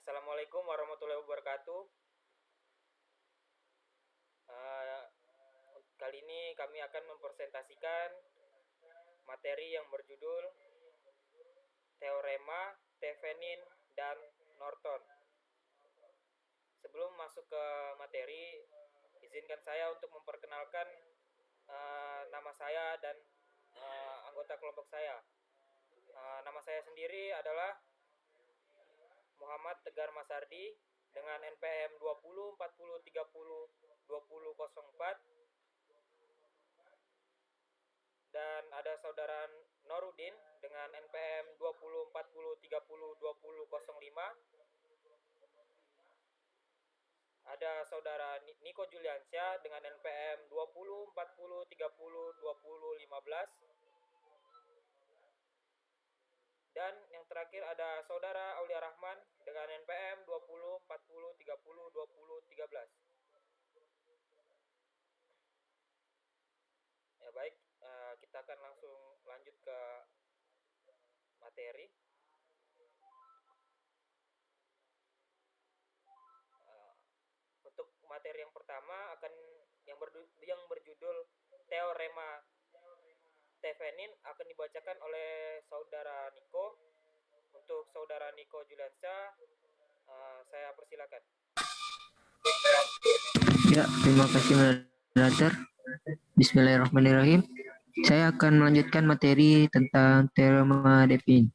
Assalamualaikum warahmatullahi wabarakatuh. Eh, Kali ini kami akan mempresentasikan materi yang berjudul Teorema Thevenin dan Norton. Sebelum masuk ke materi, izinkan saya untuk memperkenalkan nama saya dan anggota kelompok saya. Nama saya sendiri adalah Muhammad Tegar Masardi dengan NPM 20 40 30 2004, dan ada saudara Norudin dengan NPM 20 40 30 2005. Ada saudara Niko Juliansyah dengan NPM 20 40 30 2015. Dan yang terakhir ada saudara Aulia Rahman dengan NPM 20 40 30 2013. Ya baik, kita akan langsung lanjut ke materi. Untuk materi yang pertama yang berjudul Teorema Thevenin akan dibacakan oleh saudara Niko. Untuk saudara Niko Juliansyah, saya persilakan. Ya, terima kasih moderator. Bismillahirrahmanirrahim. Saya akan melanjutkan materi tentang Teorema Thevenin.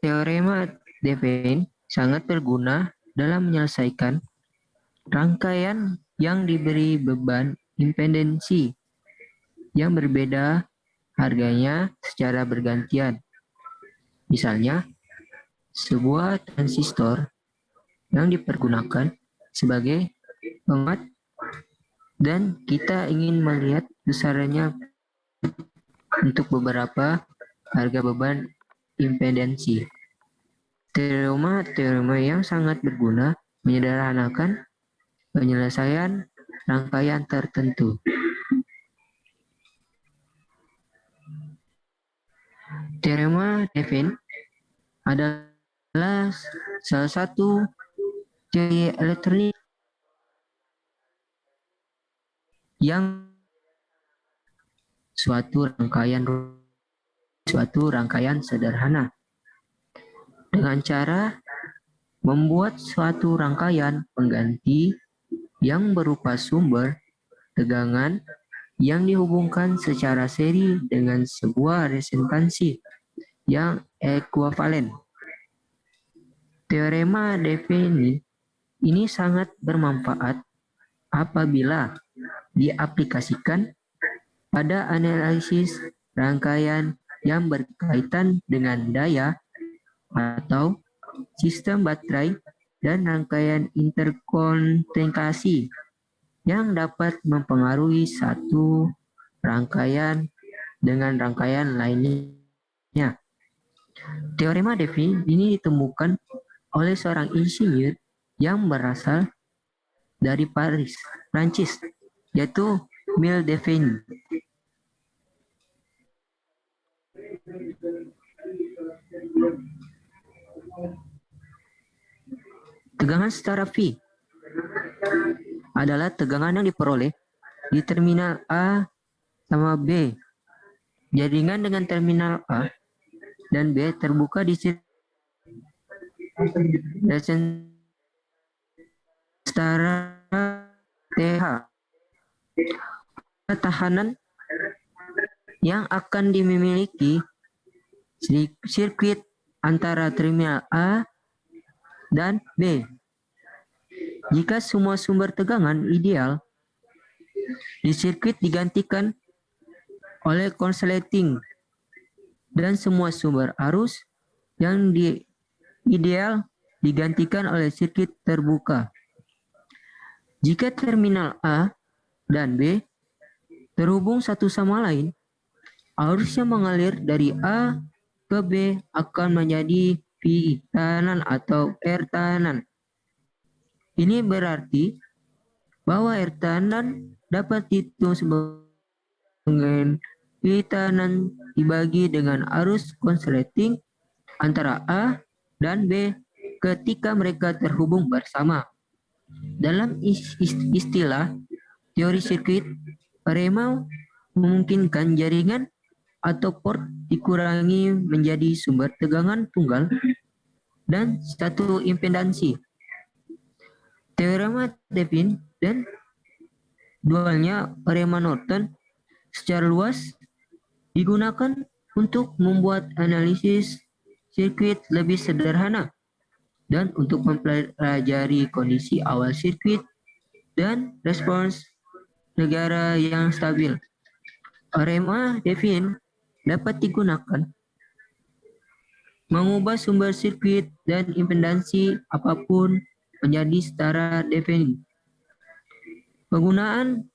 Teorema Thevenin sangat berguna dalam menyelesaikan rangkaian yang diberi beban impedensi yang berbeda harganya secara bergantian. Misalnya, sebuah transistor yang dipergunakan sebagai penguat dan kita ingin melihat besarannya untuk beberapa harga beban impedensi. Teorema yang sangat berguna menyederhanakan penyelesaian rangkaian tertentu. Teorema Thevenin adalah salah satu teori elektronik yang suatu rangkaian sederhana dengan cara membuat suatu rangkaian pengganti yang berupa sumber tegangan yang dihubungkan secara seri dengan sebuah resistansi yang ekuivalen. Teorema Thevenin ini sangat bermanfaat apabila diaplikasikan pada analisis rangkaian yang berkaitan dengan daya atau sistem baterai dan rangkaian interkonektivitas yang dapat mempengaruhi satu rangkaian dengan rangkaian lainnya. Teorema Thevenin ini ditemukan oleh seorang insinyur yang berasal dari Paris, Prancis, yaitu Emile Thevenin. Tegangan secara V adalah tegangan yang diperoleh di terminal A sama B. Jaringan dengan terminal A dan B terbuka di setara TH. Tekanan yang akan dimiliki sirkuit antara terminal A dan B. Jika semua sumber tegangan ideal di sirkuit digantikan oleh konsleting dan semua sumber arus yang ideal digantikan oleh sirkuit terbuka. Jika terminal A dan B terhubung satu sama lain, arus yang mengalir dari A ke B akan menjadi V tahanan atau R tahanan. Ini berarti bahwa R tahanan dapat dihitung sebagai V tahanan dibagi dengan arus konsleting antara A dan B ketika mereka terhubung bersama. Dalam istilah teori sirkuit, RMA memungkinkan jaringan atau port dikurangi menjadi sumber tegangan tunggal dan satu impedansi. Teorema Devin dan dualnya Riemann-Norton secara luas digunakan untuk membuat analisis sirkuit lebih sederhana dan untuk mempelajari kondisi awal sirkuit dan respons negara yang stabil. RMA Devin dapat digunakan mengubah sumber sirkuit dan impedansi apapun menjadi setara Devin. Penggunaan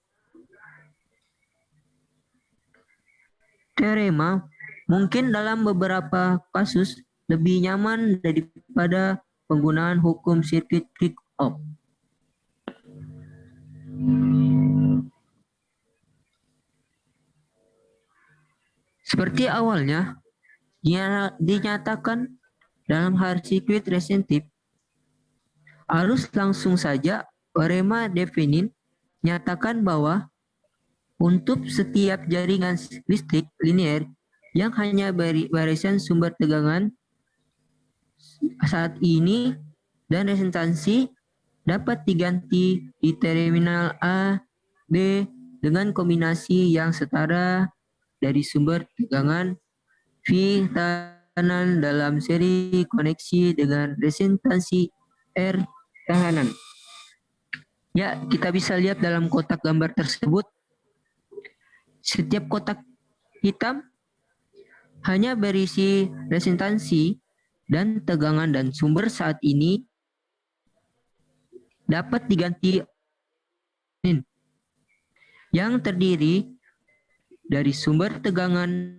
teorema mungkin dalam beberapa kasus lebih nyaman daripada penggunaan hukum sirkuit Kirchhoff. Seperti awalnya dinyatakan dalam hal sirkuit resistif, arus langsung saja RMA Devinin nyatakan bahwa untuk setiap jaringan listrik linear yang hanya barisan sumber tegangan saat ini dan resistansi dapat diganti di terminal A, B dengan kombinasi yang setara dari sumber tegangan V tahanan dalam seri koneksi dengan resistansi R tahanan. Ya, kita bisa lihat dalam kotak gambar tersebut, setiap kotak hitam hanya berisi resistansi dan tegangan dan sumber saat ini dapat diganti yang terdiri dari sumber tegangan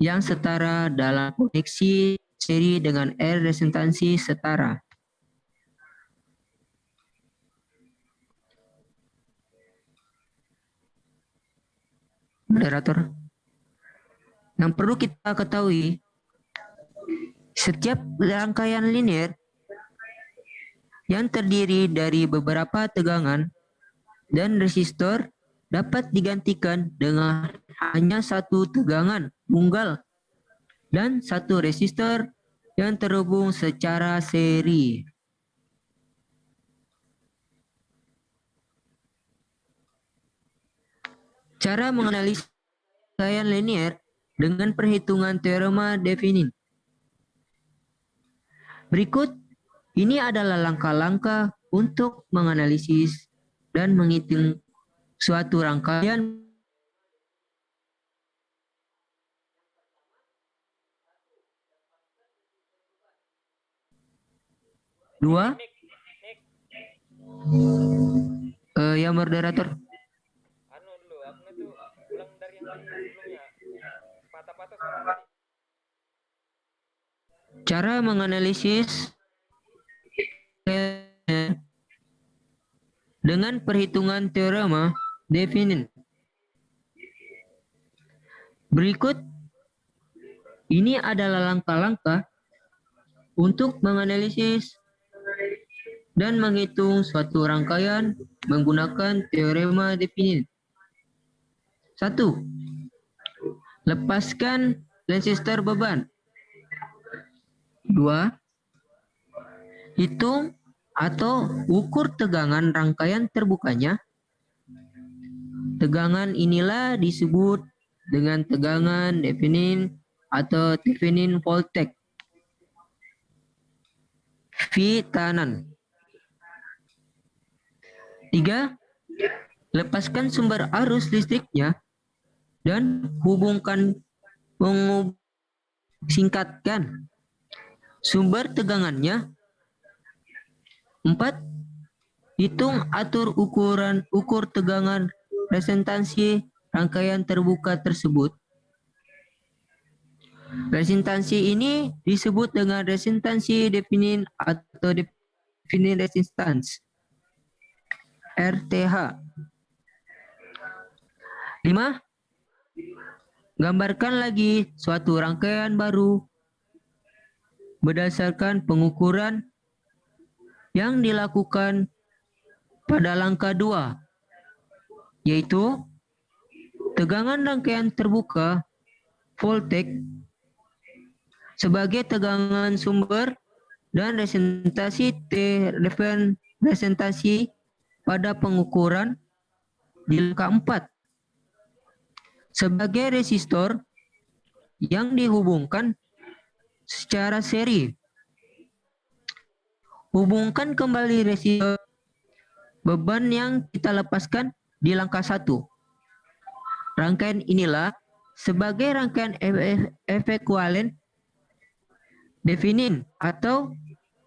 yang setara dalam koneksi seri dengan R resistansi setara. Moderator, yang perlu kita ketahui, setiap rangkaian linear yang terdiri dari beberapa tegangan dan resistor dapat digantikan dengan hanya satu tegangan tunggal dan satu resistor yang terhubung secara seri. Cara menganalisis rangkaian linear dengan perhitungan teorema Devinin. Berikut ini adalah langkah-langkah untuk menganalisis dan menghitung suatu rangkaian. Dua, ya moderator. Cara menganalisis dengan perhitungan teorema Devinin. Berikut ini adalah langkah-langkah untuk menganalisis dan menghitung suatu rangkaian menggunakan teorema Devinin. 1. Lepaskan resistor beban. 2. Hitung atau ukur tegangan rangkaian terbukanya. Tegangan inilah disebut dengan tegangan Devinin atau Devinin voltage. V tahanan. 3. Lepaskan sumber arus listriknya dan singkatkan sumber tegangannya. 4. Hitung ukur tegangan resistansi rangkaian terbuka tersebut. Resistansi ini disebut dengan resistansi Devinin atau Devinin resistance, RTH. 5. Gambarkan lagi suatu rangkaian baru berdasarkan pengukuran yang dilakukan pada langkah 2, yaitu tegangan rangkaian terbuka voltage sebagai tegangan sumber dan representasi representasi pada pengukuran di langkah 4 sebagai resistor yang dihubungkan secara seri. Hubungkan kembali resistor beban yang kita lepaskan di langkah 1. Rangkaian inilah sebagai rangkaian ekuivalen definin atau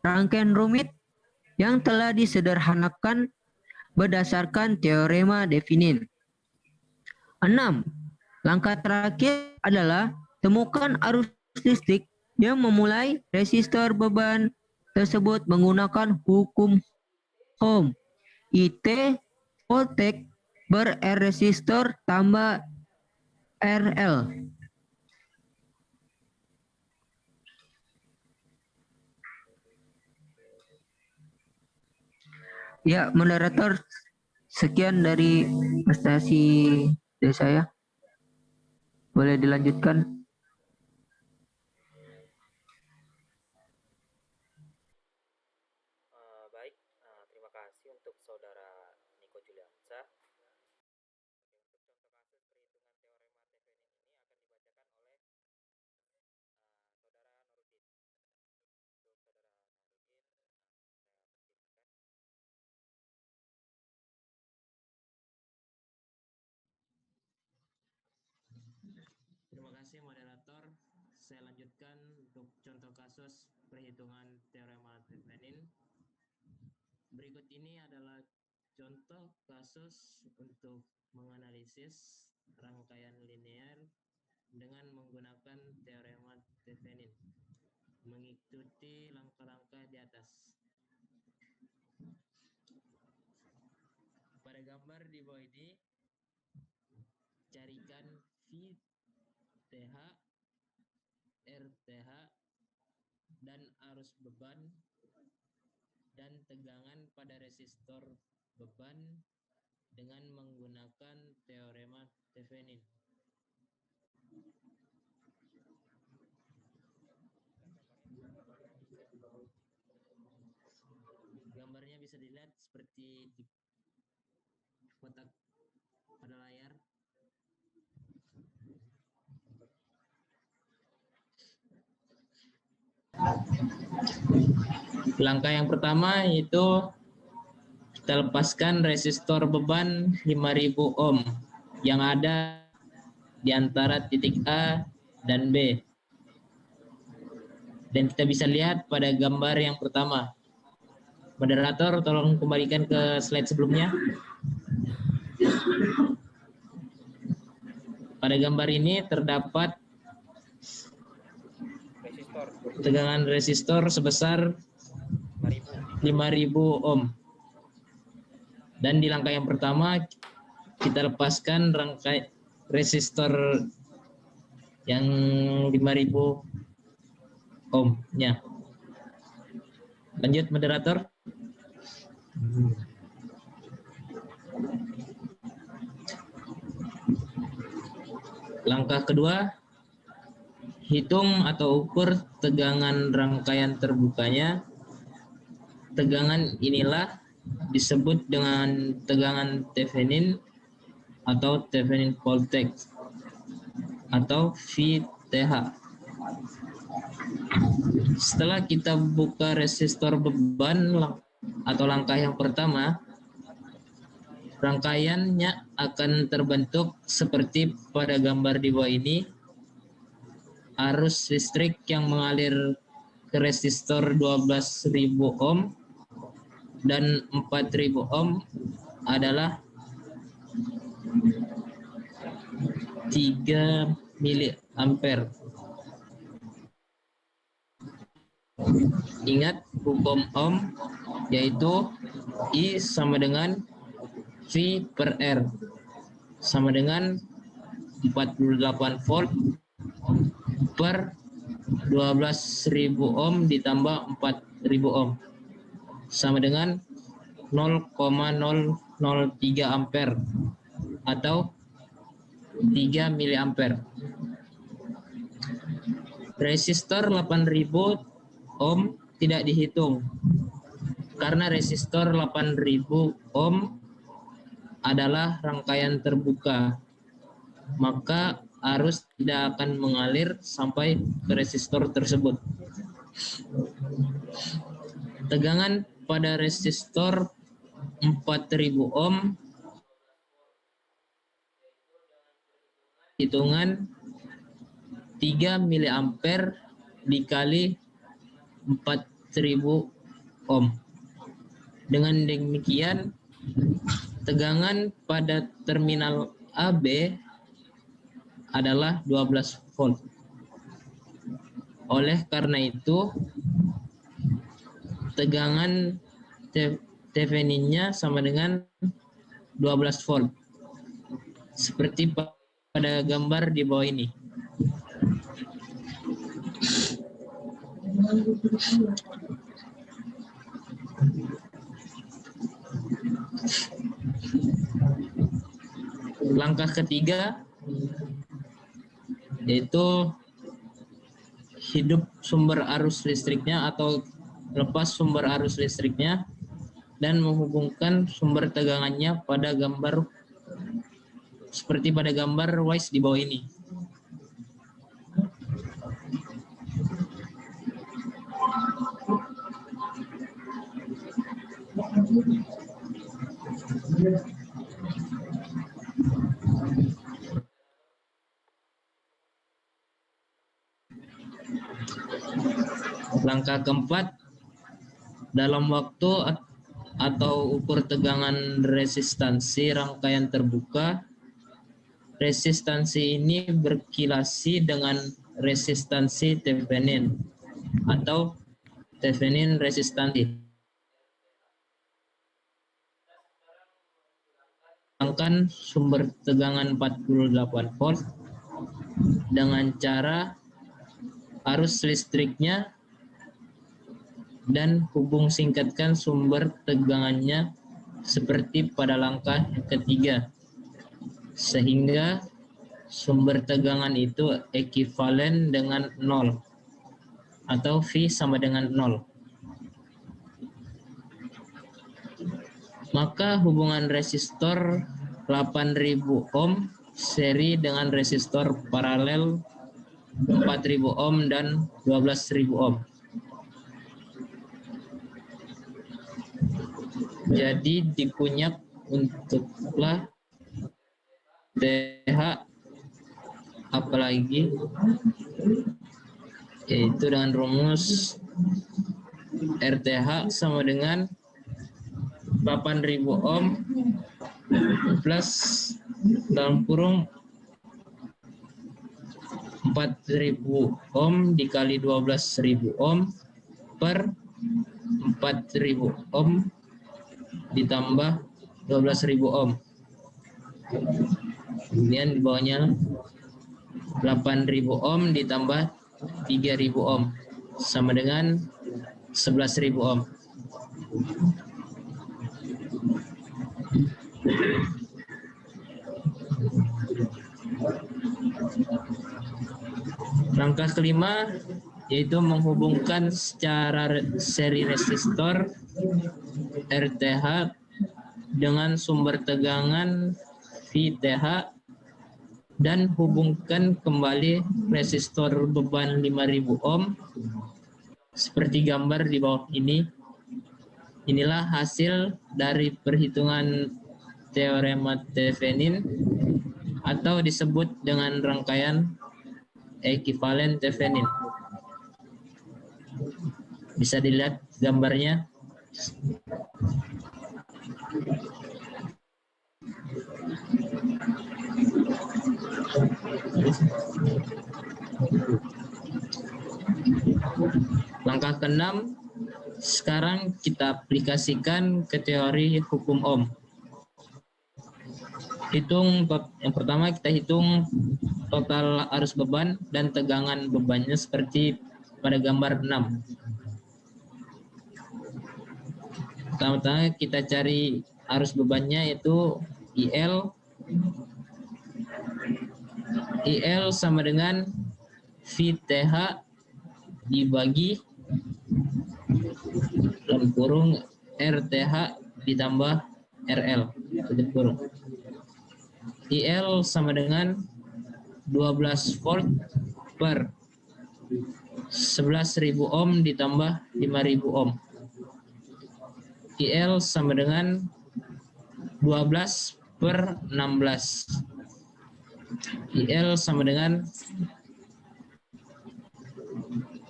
rangkaian rumit yang telah disederhanakan berdasarkan teorema definin. 6. Langkah terakhir adalah temukan arus listrik yang memulai resistor beban tersebut menggunakan hukum Ohm. IT voltage ber R resistor tambah RL. Ya, moderator, sekian dari prestasi dari saya. Boleh dilanjutkan? Baik, terima kasih untuk saudara Niko Juliansa. Untuk contoh kasus perhitungan teorema Thevenin ini akan dibacakan oleh saudara Nurudin. Untuk saudara Nurudin, saya persilahkan. Terima kasih moderator. Saya lanjutkan untuk contoh kasus perhitungan teorema Thevenin. Berikut ini adalah contoh kasus untuk menganalisis rangkaian linear dengan menggunakan teorema Thevenin, mengikuti langkah-langkah di atas. Pada gambar di bawah ini, carikan VTH, RTH, dan arus beban dan tegangan pada resistor beban dengan menggunakan teorema Thevenin. Gambarnya bisa dilihat seperti di kotak pada layar. Langkah yang pertama yaitu kita lepaskan resistor beban 5000 ohm yang ada di antara titik A dan B. Dan kita bisa lihat pada gambar yang pertama. Moderator, tolong kembalikan ke slide sebelumnya. Pada gambar ini terdapat tegangan resistor sebesar 5000 ohm. Dan di langkah yang pertama kita lepaskan rangkai resistor yang 5000 ohm-nya. Lanjut moderator. Langkah kedua, hitung atau ukur tegangan rangkaian terbukanya. Tegangan inilah disebut dengan tegangan Thevenin atau Thevenin voltage atau VTH. Setelah kita buka resistor beban atau langkah yang pertama, rangkaiannya akan terbentuk seperti pada gambar di bawah ini. Arus listrik yang mengalir ke resistor 12.000 ohm dan 4.000 ohm adalah 3 miliampere. Ingat hukum Ohm, yaitu I sama dengan V per R sama dengan 48 volt per 12.000 ohm ditambah 4.000 ohm sama dengan 0,003 ampere atau 3 miliampere. Resistor 8.000 ohm tidak dihitung karena resistor 8.000 ohm adalah rangkaian terbuka, maka arus tidak akan mengalir sampai ke resistor tersebut. Tegangan pada resistor 4.000 ohm hitungan 3 miliampere dikali 4.000 ohm. Dengan demikian, tegangan pada terminal AB adalah 12 volt. Oleh karena itu, tegangan Theveninnya sama dengan 12 volt. Seperti pada gambar di bawah ini. Langkah ketiga yaitu hidup sumber arus listriknya atau lepas sumber arus listriknya dan menghubungkan sumber tegangannya pada gambar seperti pada gambar WISE di bawah ini. Langkah keempat, dalam waktu atau ukur tegangan resistansi rangkaian terbuka, resistansi ini berkilasi dengan resistansi Thevenin atau Thevenin resistansi. Sedangkan sumber tegangan 48 volt dengan cara arus listriknya dan hubung singkatkan sumber tegangannya seperti pada langkah ketiga, sehingga sumber tegangan itu ekivalen dengan 0 atau V sama dengan 0. Maka hubungan resistor 8.000 ohm seri dengan resistor paralel 4.000 ohm dan 12.000 ohm. Jadi dikunyak untuklah TH apalagi yaitu dengan rumus RTH sama dengan 8.000 ohm plus dalam kurung 4.000 ohm dikali 12.000 ohm per 4.000 ohm ditambah 12.000 ohm. Kemudian di bawahnya 8.000 ohm ditambah 3.000 ohm sama dengan 11.000 ohm. Langkah kelima yaitu menghubungkan secara seri resistor RTH dengan sumber tegangan VTH dan hubungkan kembali resistor beban 5.000 ohm seperti gambar di bawah ini. Inilah hasil dari perhitungan teorema Thevenin atau disebut dengan rangkaian ekivalen Thevenin. Bisa dilihat gambarnya. Langkah keenam, sekarang kita aplikasikan ke teori hukum Ohm. Yang pertama kita hitung total arus beban dan tegangan bebannya seperti pada gambar 6. Pertama-tama kita cari arus bebannya, yaitu IL. IL sama dengan VTH dibagi dalam kurung RTH ditambah RL tutup kurung. IL sama dengan 12 volt per 11.000 ohm ditambah 5.000 ohm. IL sama dengan 12 per 16. IL sama dengan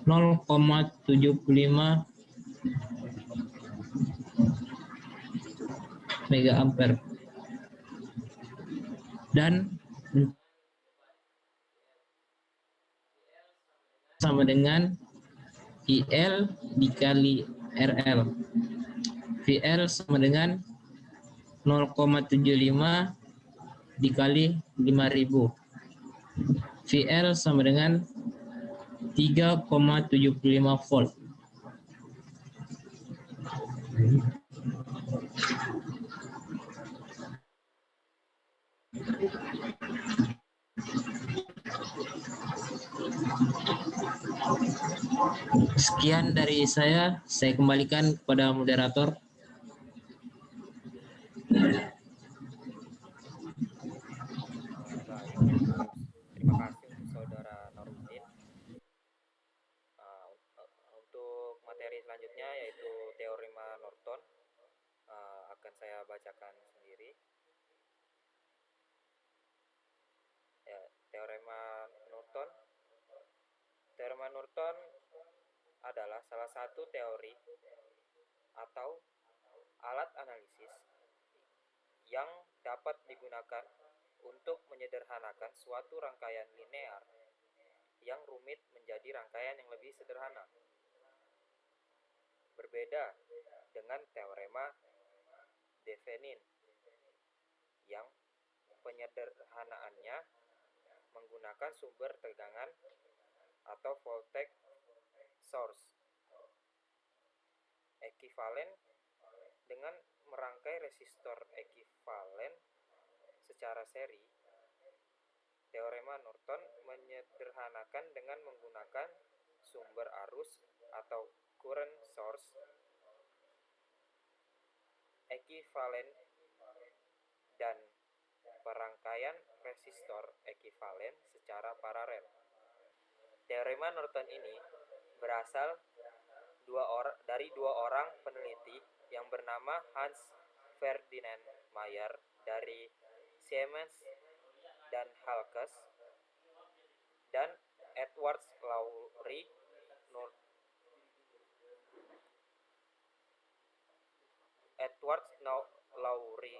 0,75 mega ampere. Dan sama dengan IL dikali RL. VL sama dengan 0,75 dikali 5.000. VL sama dengan 3,75 volt. Sekian dari saya kembalikan kepada moderator. Terima kasih untuk saudara Narudin. Untuk materi selanjutnya yaitu teorema Norton, akan saya bacakan sendiri. Ya, teorema Norton. Teorema Norton adalah salah satu teori atau alat analisis yang dapat digunakan untuk menyederhanakan suatu rangkaian linear yang rumit menjadi rangkaian yang lebih sederhana. Berbeda dengan teorema Thevenin yang penyederhanaannya menggunakan sumber tegangan atau voltage source ekivalen dengan merangkai resistor ekivalen secara seri. Teorema Norton menyederhanakan dengan menggunakan sumber arus atau current source ekivalen dan perangkaian resistor ekivalen secara paralel. Teorema Norton ini berasal dari dua orang peneliti yang bernama Hans Ferdinand Mayer dari Siemens dan Halkes dan Edward Lowry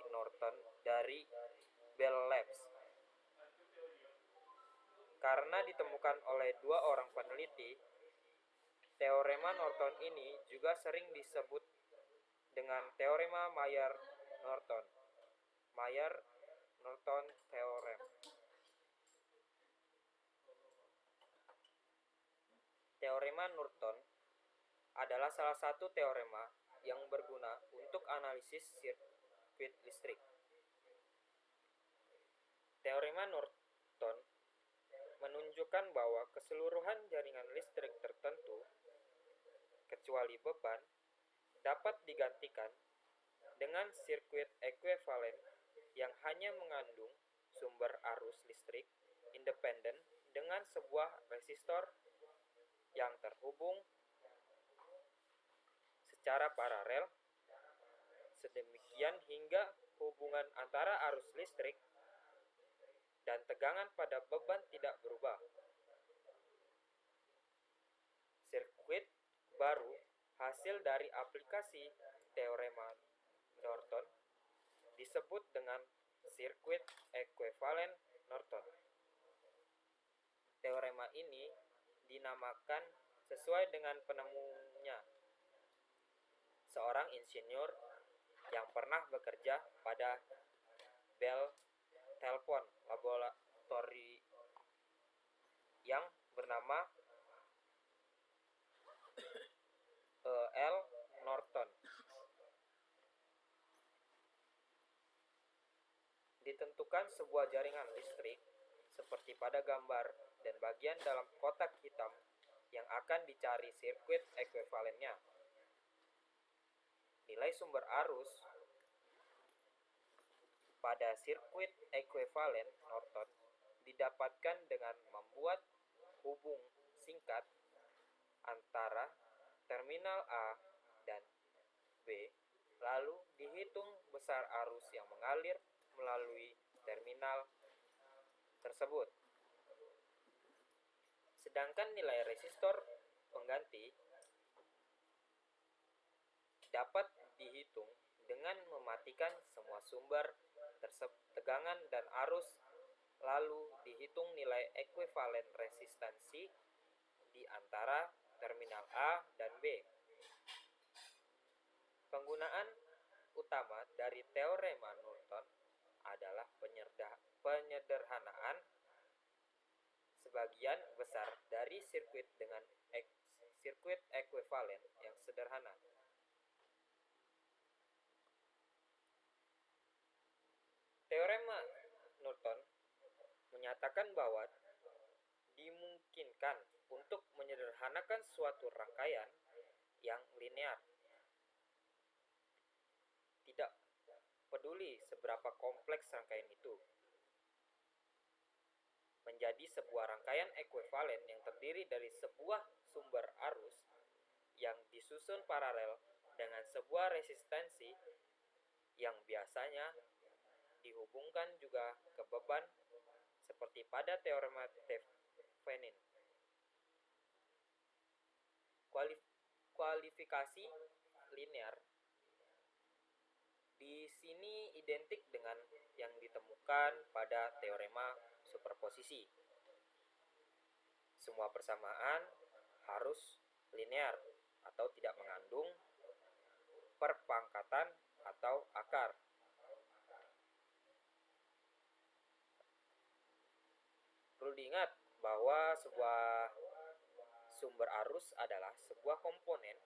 Norton dari Bell Labs. Karena ditemukan oleh dua orang peneliti, teorema Norton ini juga sering disebut dengan teorema Mayer-Norton. Mayer-Norton Theorem. Teorema Norton adalah salah satu teorema yang berguna untuk analisis sirkuit listrik. Teorema Norton menunjukkan bahwa keseluruhan jaringan listrik tertentu, kecuali beban, dapat digantikan dengan sirkuit ekuivalen yang hanya mengandung sumber arus listrik independen dengan sebuah resistor yang terhubung secara paralel, sedemikian hingga hubungan antara arus listrik dan tegangan pada beban tidak berubah. Sirkuit baru hasil dari aplikasi teorema Norton disebut dengan sirkuit ekuivalen Norton. Teorema ini dinamakan sesuai dengan penemunya, seorang insinyur yang pernah bekerja pada Bell Telephone Laboratory yang bernama Tentukan sebuah jaringan listrik seperti pada gambar dan bagian dalam kotak hitam yang akan dicari sirkuit ekuivalennya. Nilai sumber arus pada sirkuit ekuivalen Norton didapatkan dengan membuat hubung singkat antara terminal A dan B, lalu dihitung besar arus yang mengalir melalui terminal tersebut. Sedangkan nilai resistor pengganti dapat dihitung dengan mematikan semua sumber tegangan dan arus, lalu dihitung nilai ekuivalen resistansi di antara terminal A dan B. Penggunaan utama dari teorema Norton adalah penyederhanaan sebagian besar dari sirkuit dengan sirkuit ekuivalen yang sederhana. Teorema Norton menyatakan bahwa dimungkinkan untuk menyederhanakan suatu rangkaian yang linear, tidak peduli seberapa kompleks rangkaian itu, menjadi sebuah rangkaian ekuivalen yang terdiri dari sebuah sumber arus yang disusun paralel dengan sebuah resistansi yang biasanya dihubungkan juga ke beban seperti pada teorema Thevenin. Kualifikasi linear di sini identik dengan yang ditemukan pada teorema superposisi. Semua persamaan harus linear atau tidak mengandung perpangkatan atau akar. Perlu diingat bahwa sebuah sumber arus adalah sebuah komponen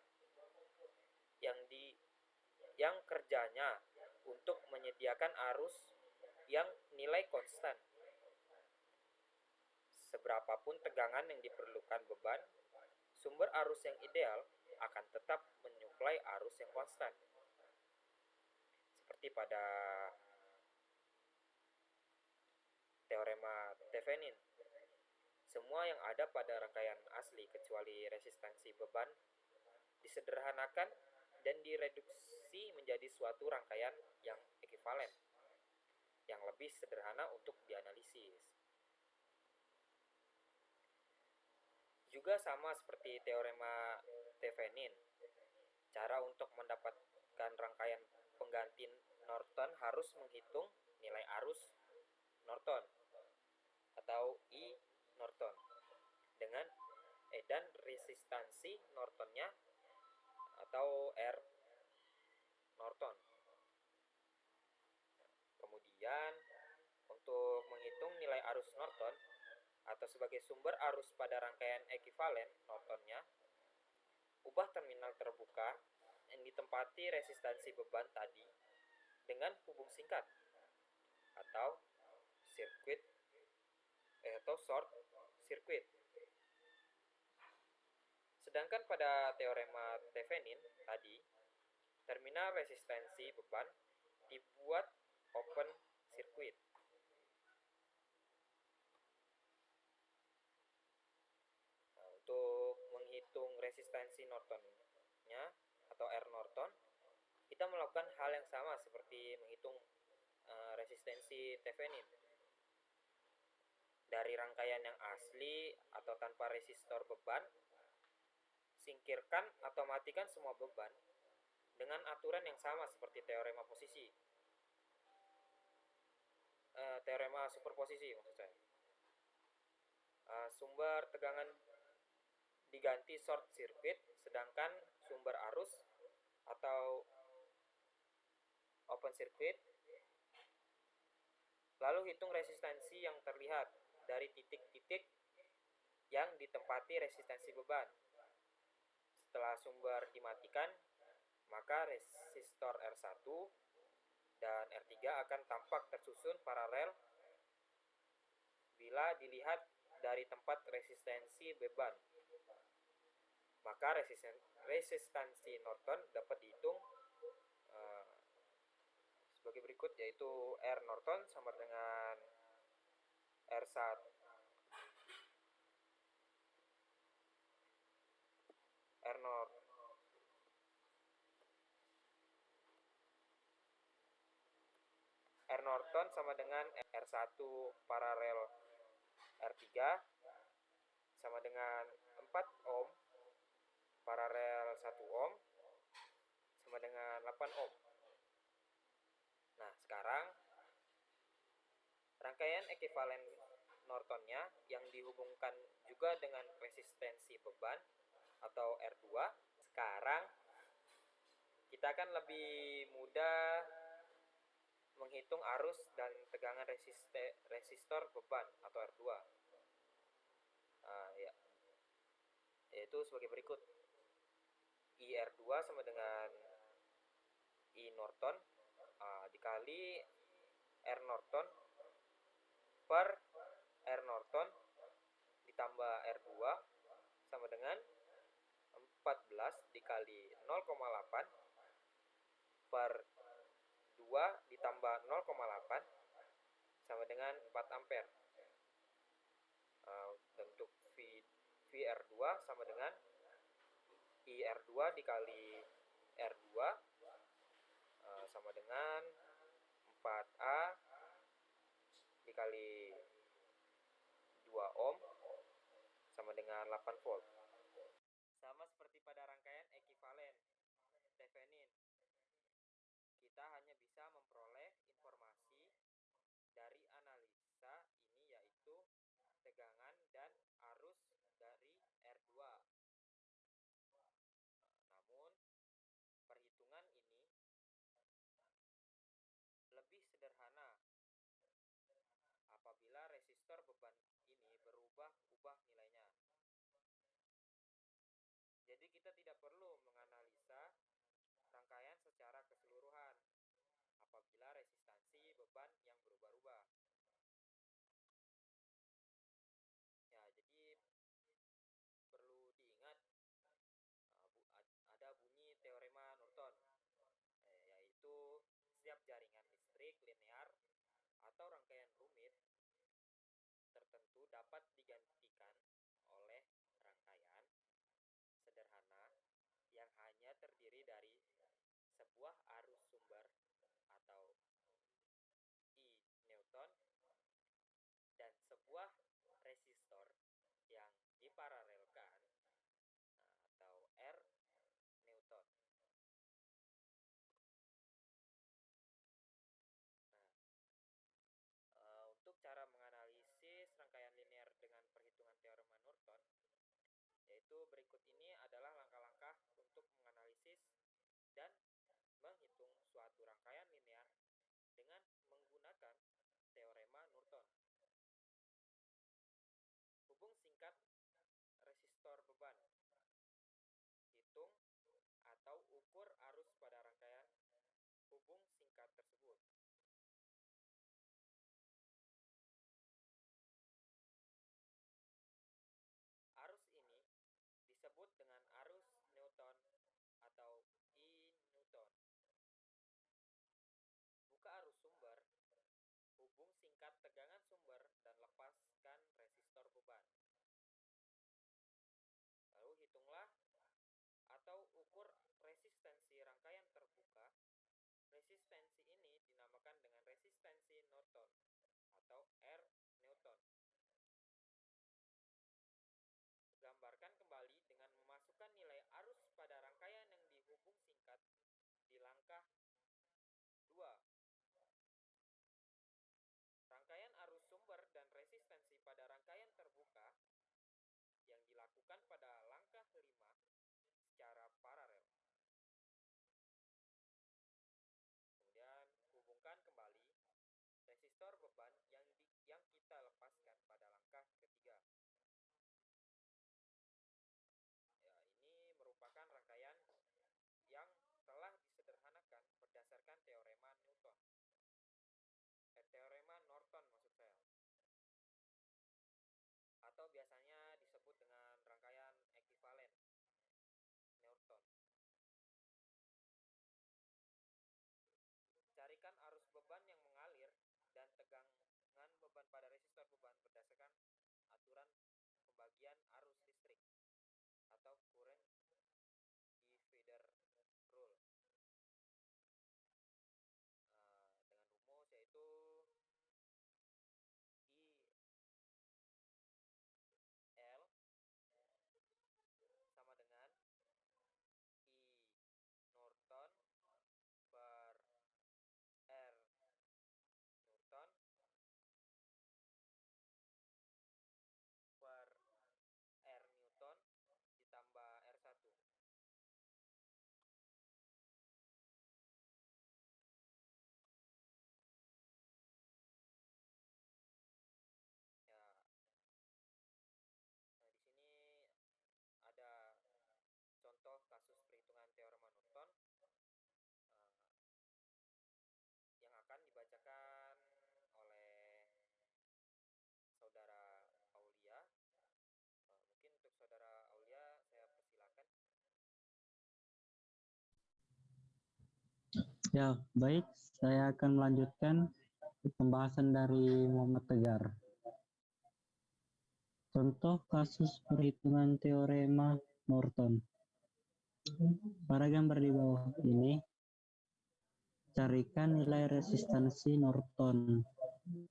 yang kerjanya untuk menyediakan arus yang nilai konstan. Seberapapun tegangan yang diperlukan beban, sumber arus yang ideal akan tetap menyuplai arus yang konstan. Seperti pada teorema Thevenin, semua yang ada pada rangkaian asli kecuali resistansi beban disederhanakan dan direduksi menjadi suatu rangkaian yang ekivalen, yang lebih sederhana untuk dianalisis. Juga sama seperti teorema Thevenin, cara untuk mendapatkan rangkaian pengganti Norton harus menghitung nilai arus Norton atau I Norton dengan dan resistansi Nortonnya atau R Norton. Kemudian untuk menghitung nilai arus Norton atau sebagai sumber arus pada rangkaian ekivalen Nortonnya, ubah terminal terbuka yang ditempati resistansi beban tadi dengan hubung singkat atau sirkuit atau short circuit. Sedangkan pada teorema Thevenin tadi, terminal resistansi beban dibuat open circuit. Nah, untuk menghitung resistansi Nortonnya atau R Norton, kita melakukan hal yang sama seperti menghitung resistansi Thevenin. Dari rangkaian yang asli atau tanpa resistor beban, singkirkan atau matikan semua beban dengan aturan yang sama seperti teorema posisi. Teorema superposisi maksud saya. Sumber tegangan diganti short circuit, sedangkan sumber arus atau open circuit. Lalu hitung resistansi yang terlihat dari titik-titik yang ditempati resistansi beban. Setelah sumber dimatikan, maka resistor R1 dan R3 akan tampak tersusun paralel bila dilihat dari tempat resistensi beban. Maka resistansi Norton dapat dihitung sebagai berikut, yaitu R Norton sama dengan R1 R Norton sama dengan R1 paralel R3 sama dengan 4 ohm paralel 1 ohm sama dengan 8 ohm. Nah, sekarang rangkaian ekuivalen Nortonnya yang dihubungkan juga dengan resistensi beban atau R2. Sekarang kita akan lebih mudah menghitung arus dan tegangan resistor beban atau R2. Yaitu sebagai berikut. IR2 sama dengan I Norton dikali R Norton per R Norton ditambah R2 sama dengan 14 dikali 0,8 per 2 ditambah 0,8 sama dengan 4 ampere. Untuk VR2 sama dengan IR2 dikali R2 sama dengan 4A dikali 2 ohm sama dengan 8 volt. Sama seperti pada rangkaian ekuivalen Thevenin, kita hanya bisa memperoleh informasi dari analisa ini, yaitu tegangan dan arus dari R2. Namun perhitungan ini lebih sederhana apabila resistor beban ini berubah-ubah nilainya. Jadi kita tidak perlu menganalisa rangkaian secara keseluruhan apabila resistansi beban yang berubah-ubah. Ya, jadi perlu diingat ada bunyi teorema Norton, yaitu setiap jaringan listrik linear atau rangkaian rumit tertentu dapat digantikan oleh rangkaian sederhana yang hanya terdiri dari sebuah arus sumber atau I Newton dan sebuah resistor yang diparalelkan atau R Newton. Untuk cara menganalisis rangkaian linear dengan perhitungan teorema Norton, yaitu berikut ini adalah langkah-langkah untuk menganalisis dan menghitung suatu rangkaian linear dengan menggunakan teorema Norton. Hubung singkat resistor beban. Hitung atau ukur arus pada rangkaian hubung singkat tersebut. Arus ini disebut dengan arus Newton atau I Newton. Buka arus sumber, hubung singkat tegangan sumber dan lepaskan resistor beban. Lalu hitunglah atau ukur resistensi rangkaian terbuka. Resistensi ini dinamakan dengan resistensi Norton atau R Newton. Gambarkan kembali dengan memasukkan nilai arus pada rangkaian yang dihubung singkat di langkah 2. Rangkaian arus sumber dan resistensi pada rangkaian terbuka yang dilakukan pada langkah 5 secara paralel. Kemudian hubungkan kembali resistor beban yang kita lepaskan pada langkah ketiga. Ini merupakan rangkaian yang telah disederhanakan berdasarkan teorema Newton. beban pada resistor beban berdasarkan aturan pembagian arus listrik atau current divider rule. Dengan rumus yaitu IL sama dengan I Norton per R Newton per R Newton ditambah R1. Ya, di sini ada contoh kasus perhitungan teorema Newton yang akan dibacakan oleh saudara Aulia. Mungkin untuk saudara Aulia saya persilakan. Ya, baik. Saya akan melanjutkan pembahasan dari Muhammad Tegar. Contoh kasus perhitungan teorema Norton. Pada gambar di bawah ini, carikan nilai resistansi Norton,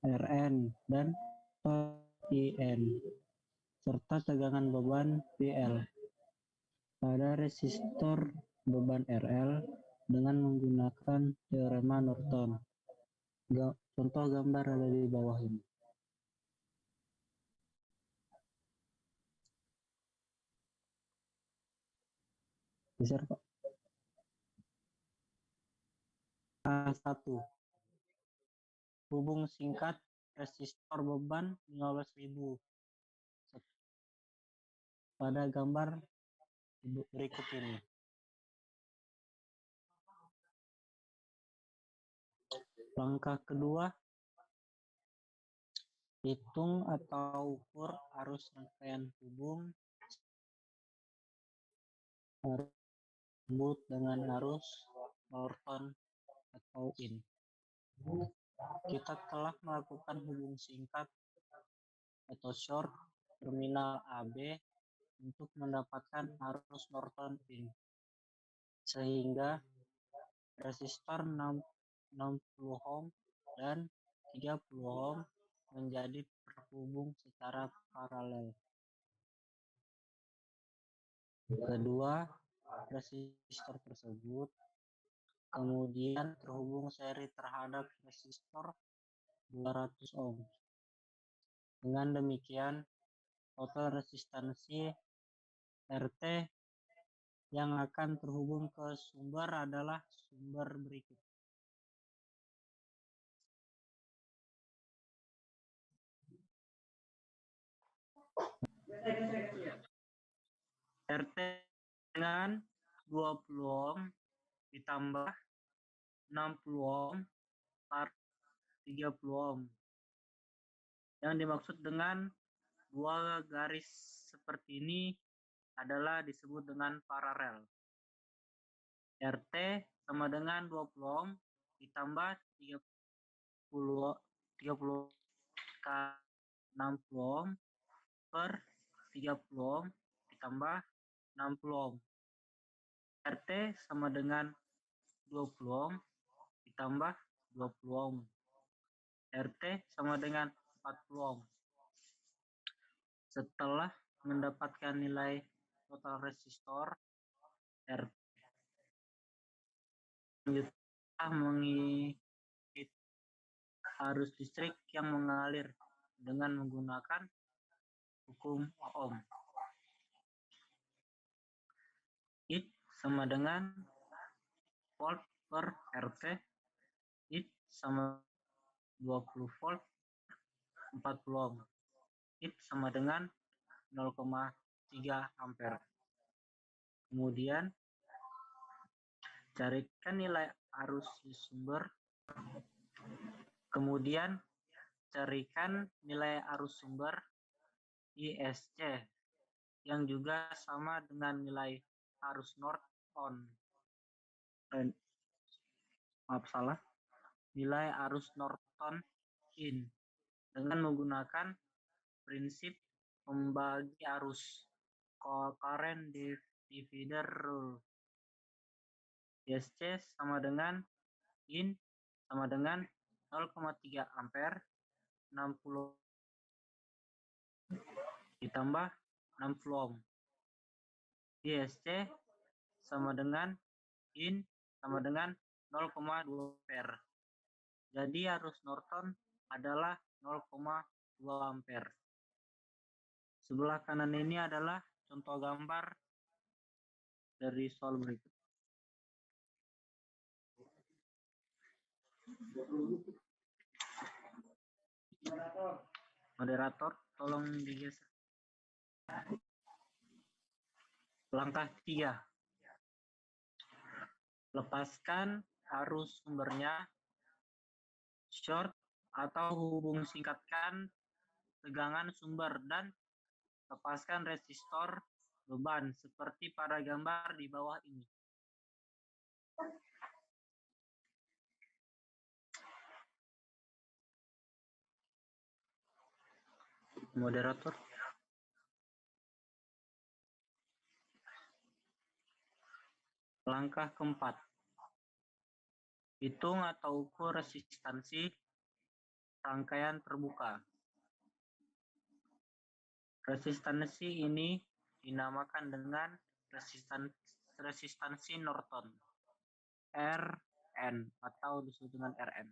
Rn, dan In, serta tegangan beban PL pada resistor beban RL dengan menggunakan teorema Norton. Contoh gambar ada di bawah ini. Bisa, Pak? A1. Hubung singkat resistor beban 15.000 pada gambar berikut ini. Langkah kedua, hitung atau ukur arus rangkaian hubung disebut dengan arus Norton atau In. Kita telah melakukan hubung singkat atau short terminal AB untuk mendapatkan arus Norton In, sehingga resistor 60 ohm dan 30 ohm menjadi terhubung secara paralel. Kedua, resistor tersebut kemudian terhubung seri terhadap resistor 200 ohm. Dengan demikian, total resistansi RT yang akan terhubung ke sumber adalah sumber berikut. RT dengan 20 ohm ditambah 60 ohm per 30 ohm. Yang dimaksud dengan dua garis seperti ini adalah disebut dengan paralel. RT sama dengan 20 ohm ditambah 30 60 ohm per 30 ohm ditambah 60 ohm. RT sama dengan 20 ohm ditambah 20 ohm. RT sama dengan 40 ohm. Setelah mendapatkan nilai total resistor RT, kita menghitung arus listrik yang mengalir dengan menggunakan hukum Ohm. I sama dengan volt per RT. I sama 20 volt 40 ohm. I sama dengan 0,3 ampere. Kemudian carikan nilai arus di sumber. Kemudian carikan nilai arus sumber ISC yang juga sama dengan nilai arus Norton. Nilai arus Norton In dengan menggunakan prinsip pembagi arus current divider rule. ISC sama dengan IN sama dengan 0,3 ampere 60 ditambah 60 ohm. ISC sama dengan IN sama dengan 0,2 ampere. Jadi arus Norton adalah 0,2 ampere. Sebelah kanan ini adalah contoh gambar dari soal berikut. Moderator, tolong digeser. Langkah 3. Lepaskan arus sumbernya, short atau hubung singkatkan tegangan sumber, dan lepaskan resistor beban seperti pada gambar di bawah ini. Moderator. Langkah keempat. Hitung atau ukur resistansi rangkaian terbuka. Resistansi ini dinamakan dengan resistansi Norton, Rn, atau disebut dengan Rn.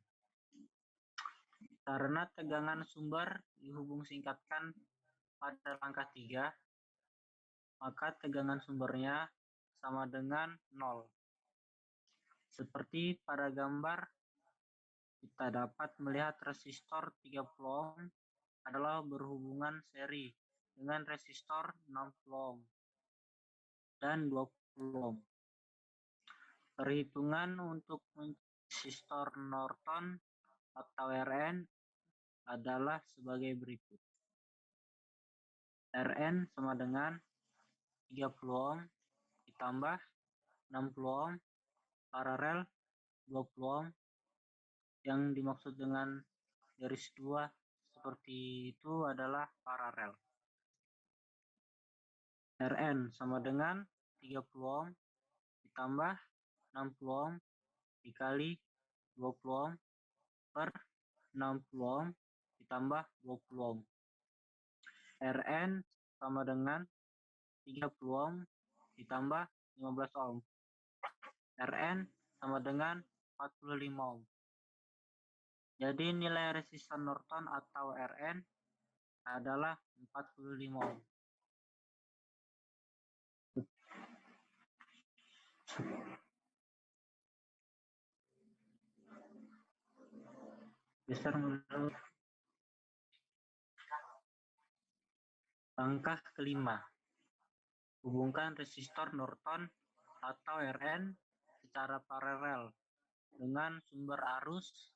Karena tegangan sumber dihubung singkatkan pada langkah 3, maka tegangan sumbernya sama dengan 0. Seperti pada gambar, kita dapat melihat resistor 30 ohm adalah berhubungan seri dengan resistor 60 ohm dan 20 ohm. Perhitungan untuk resistor Norton atau Rn adalah sebagai berikut. Rn sama dengan 30 ohm ditambah 60 ohm paralel 20 ohm, yang dimaksud dengan garis 2 seperti itu adalah paralel. Rn sama dengan 30 ohm ditambah 60 ohm dikali 20 ohm per 60 ohm ditambah 20 ohm. Rn sama dengan 30 ohm ditambah 15 ohm. Rn sama dengan 45 ohm. Jadi nilai resistor Norton atau Rn adalah 45 ohm. Geser dulu. Langkah kelima. Hubungkan resistor Norton atau Rn secara paralel dengan sumber arus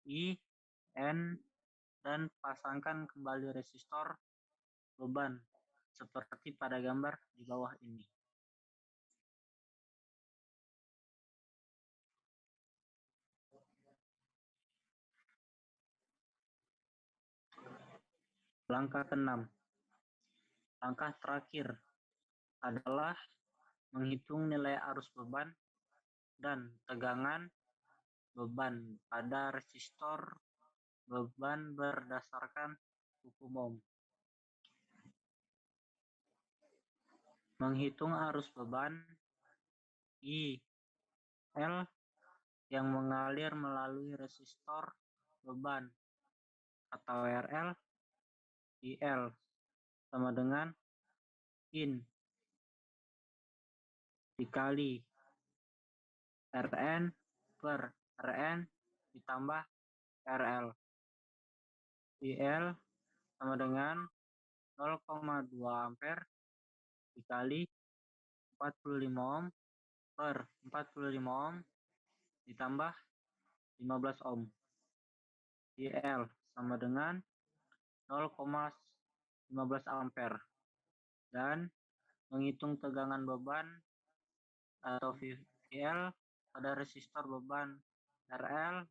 I, N, dan pasangkan kembali resistor beban seperti pada gambar di bawah ini. Langkah ke-6. Langkah terakhir adalah menghitung nilai arus beban dan tegangan beban pada resistor beban berdasarkan hukum Ohm. Menghitung arus beban I, L yang mengalir melalui resistor beban atau RL, IL sama dengan IN dikali Rn per Rn ditambah RL. IL sama dengan 0,2 ampere dikali 45 ohm per 45 ohm ditambah 15 ohm. IL sama dengan 0,15 ampere. Dan menghitung tegangan beban atau VL pada resistor beban RL,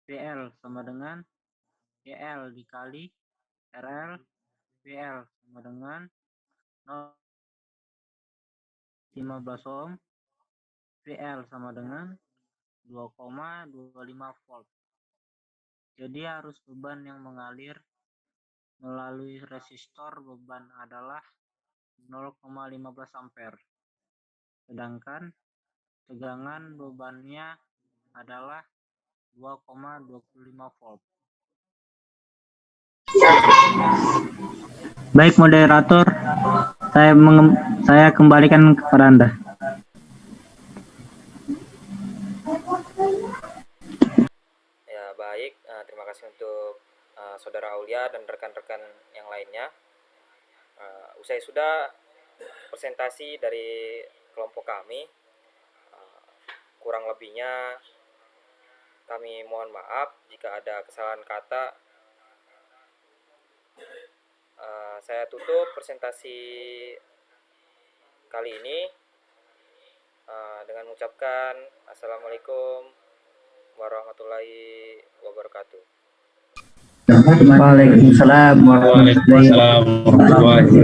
VL sama dengan YL dikali RL VL sama dengan 0,15 ohm, VL sama dengan 2,25 volt. Jadi arus beban yang mengalir melalui resistor beban adalah 0,15 ampere. Sedangkan tegangan bebannya adalah 2,25 volt. Baik moderator, saya kembalikan kepada Anda. Ya, baik. Terima kasih untuk Saudara Aulia dan rekan-rekan yang lainnya. Usai sudah presentasi dari kelompok kami. Kurang lebihnya kami mohon maaf jika ada kesalahan kata. Saya tutup presentasi kali ini dengan mengucapkan Assalamualaikum warahmatullahi wabarakatuh. Waalaikumsalam warahmatullahi wabarakatuh.